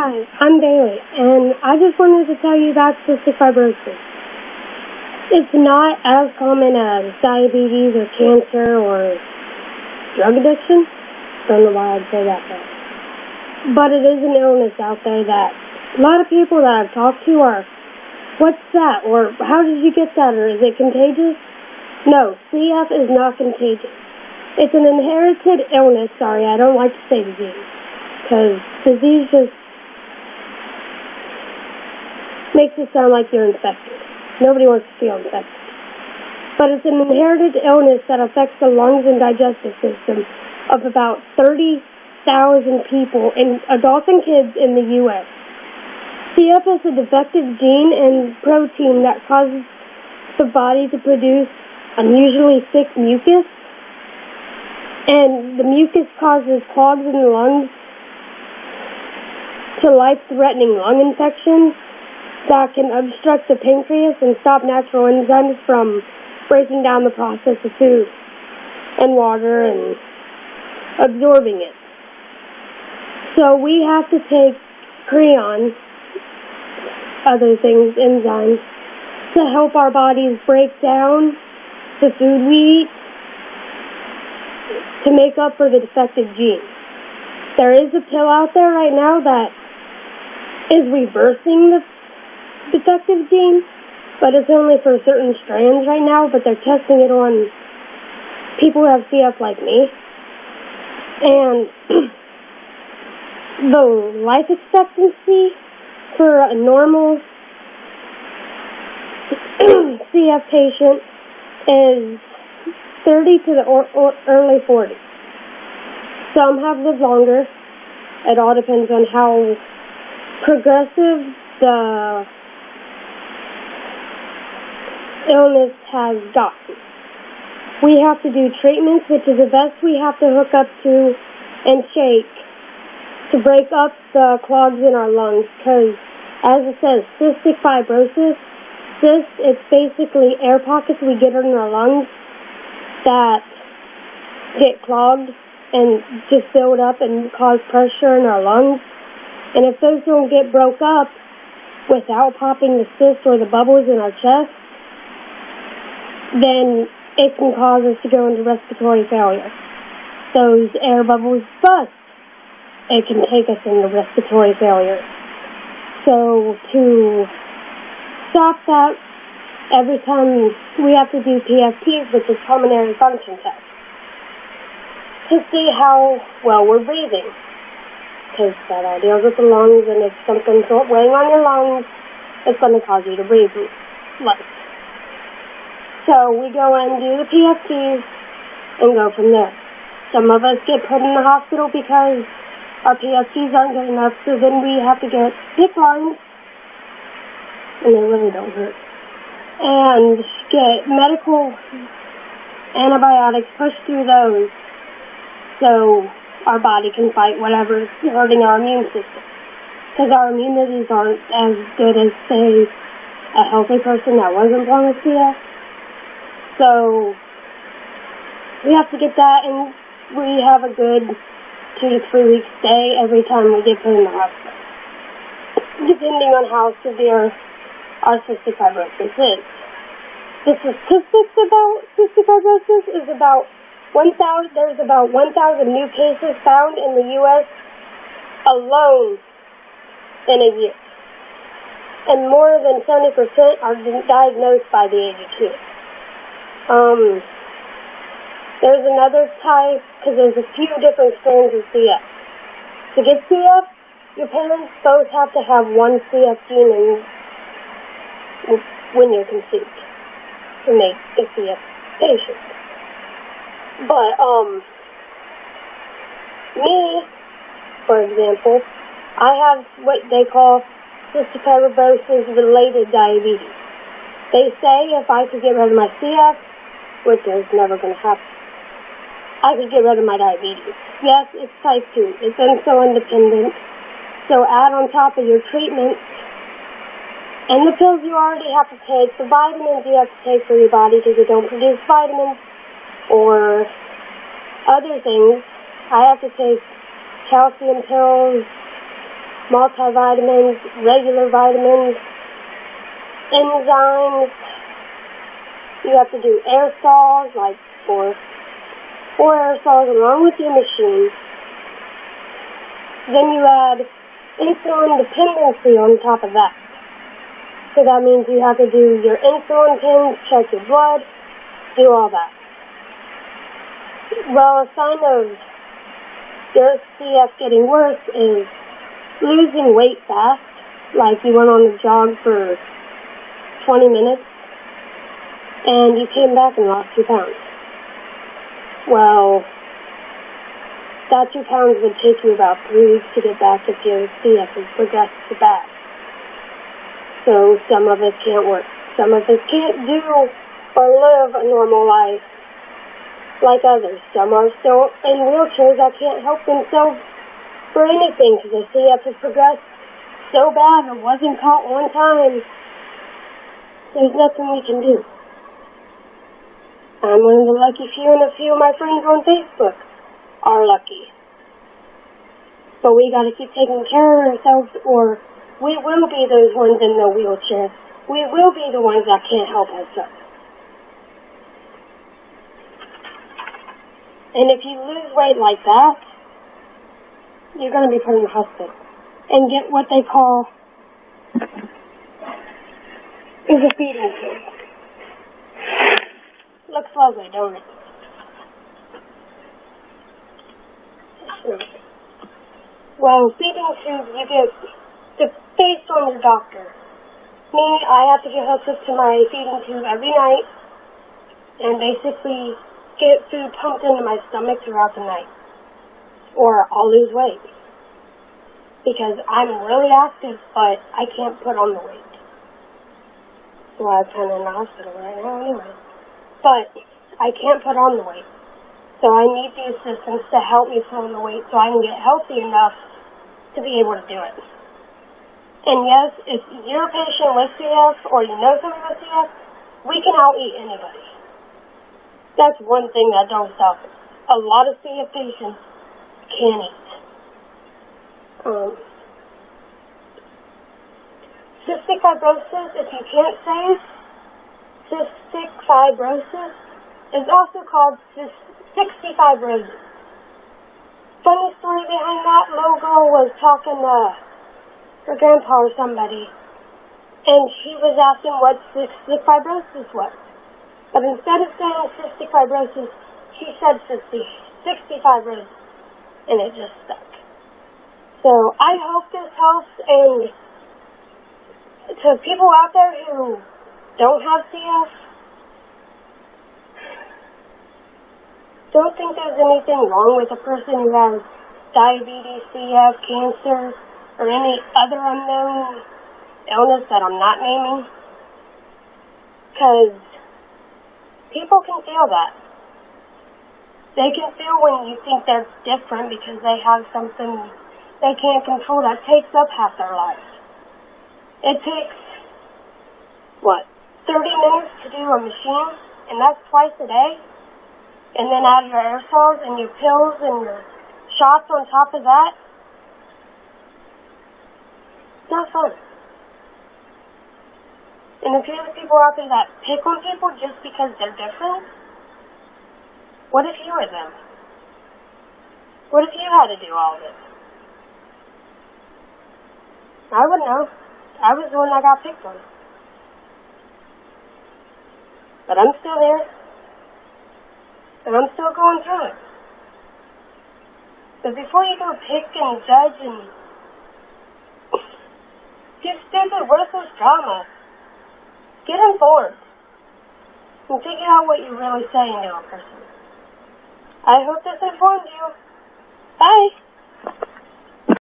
Hi, I'm Bailey, and I just wanted to tell you about cystic fibrosis. It's not as common as diabetes or cancer or drug addiction. Don't know why I'd say that, but it is an illness out there that a lot of people that I've talked to are, what's that? Or how did you get that? Or is it contagious? No, CF is not contagious. It's an inherited illness. Sorry, I don't like to say disease, because disease just makes it sound like you're infected. Nobody wants to feel infected. But it's an inherited illness that affects the lungs and digestive system of about 30,000 people, adults and kids in the U.S. CF is a defective gene and protein that causes the body to produce unusually thick mucus, and the mucus causes clogs in the lungs to life-threatening lung infections that can obstruct the pancreas and stop natural enzymes from breaking down the process of food and water and absorbing it. So we have to take creon, other things, enzymes, to help our bodies break down the food we eat to make up for the defective gene. There is a pill out there right now that is reversing the defective gene, but it's only for certain strands right now, but they're testing it on people who have CF like me. And the life expectancy for a normal CF patient is 30 to the early 40s. Some have lived longer. It all depends on how progressive the illness has gotten. We have to do treatments, which is the best we have to hook up to and shake to break up the clogs in our lungs, because as it says, cystic fibrosis, it's basically air pockets we get in our lungs that get clogged and just build up and cause pressure in our lungs. And if those don't get broke up without popping the cyst or the bubbles in our chest, then it can cause us to go into respiratory failure. Those air bubbles bust. It can take us into respiratory failure. So to stop that, every time we have to do PFTs, which is pulmonary function tests, to see how well we're breathing. Because that all deals with the lungs, and if something's weighing on your lungs, it's going to cause you to breathe less. So we go and do the PFTs and go from there. Some of us get put in the hospital because our PFTs aren't good enough, so then we have to get PICC lines, and they really don't hurt, and get medical antibiotics pushed through those so our body can fight whatever's hurting our immune system. Because our immunities aren't as good as, say, a healthy person that wasn't born with CF. So we have to get that, and we have a good 2 to 3 week stay every time we get put in the hospital, depending on how severe our cystic fibrosis is. The statistics about cystic fibrosis is about 1,000. There's about 1,000 new cases found in the U.S. alone in a year, and more than 70% are diagnosed by the age of 2. There's another type, because there's a few different strains of CF. To get CF, your parents both have to have one CF gene when you're conceived to make a CF patient. But, me, for example, I have what they call cystic fibrosis-related diabetes. They say if I could get rid of my CF, which is never going to happen, I could get rid of my diabetes. Yes, it's type 2. It's insulin dependent. So add on top of your treatment and the pills you already have to take, the vitamins you have to take for your body because you don't produce vitamins, or other things. I have to take calcium pills, multivitamins, regular vitamins, enzymes. You have to do aerosols, like four aerosols along with your machine. Then you add insulin dependency on top of that. So that means you have to do your insulin pins, check your blood, do all that. Well, a sign of your CF getting worse is losing weight fast, like you went on a jog for 20 minutes and you came back and lost 2 pounds. Well, that 2 pounds would take you about 3 weeks to get back if your CF has progressed to bad. So some of us can't work. Some of us can't do or live a normal life like others. Some are still in wheelchairs that can't help themselves for anything because their CF has progressed so bad or wasn't caught one time. There's nothing we can do. I'm one of the lucky few, and a few of my friends on Facebook are lucky. But we gotta keep taking care of ourselves, or we will be those ones in the wheelchair. We will be the ones that can't help ourselves. And if you lose weight like that, you're going to be put in the hospital and get what they call is a feeding tube. Looks lovely, don't it? Well, feeding tubes you get based on your doctor. Me, I have to get hooked up to my feeding tube every night and basically get food pumped into my stomach throughout the night, or I'll lose weight because I'm really active, but I can't put on the weight. So I'm kind of in the hospital right now anyway. But I can't put on the weight. So I need the assistance to help me put on the weight so I can get healthy enough to be able to do it. And yes, if you're a patient with CF or you know somebody with CF, we can out-eat anybody. That's one thing that don't stop us. A lot of CF patients can't eat. Cystic fibrosis, if you can't say it, cystic fibrosis is also called cystic fibrosis. Funny story behind that, little girl was talking to her grandpa or somebody, and she was asking what cystic fibrosis was. But instead of saying cystic fibrosis, she said cystic fibrosis, and it just stuck. So I hope this helps, and to people out there who don't have CF, don't think there's anything wrong with a person who has diabetes, CF, cancer, or any other unknown illness that I'm not naming, because people can feel that. They can feel when you think they're different because they have something they can't control that takes up half their life. It takes, 30 minutes to do a machine, and that's twice a day? And then add your aerosols and your pills and your shots on top of that? It's not fun. And if you're the people out there that pick on people just because they're different, what if you were them? What if you had to do all of it? I would know. I was the one that got picked on. But I'm still here. And I'm still going through it. But before you go pick and judge and give stupid, worthless drama, get informed and figure out what you're really saying to a person. I hope this informed you. Bye.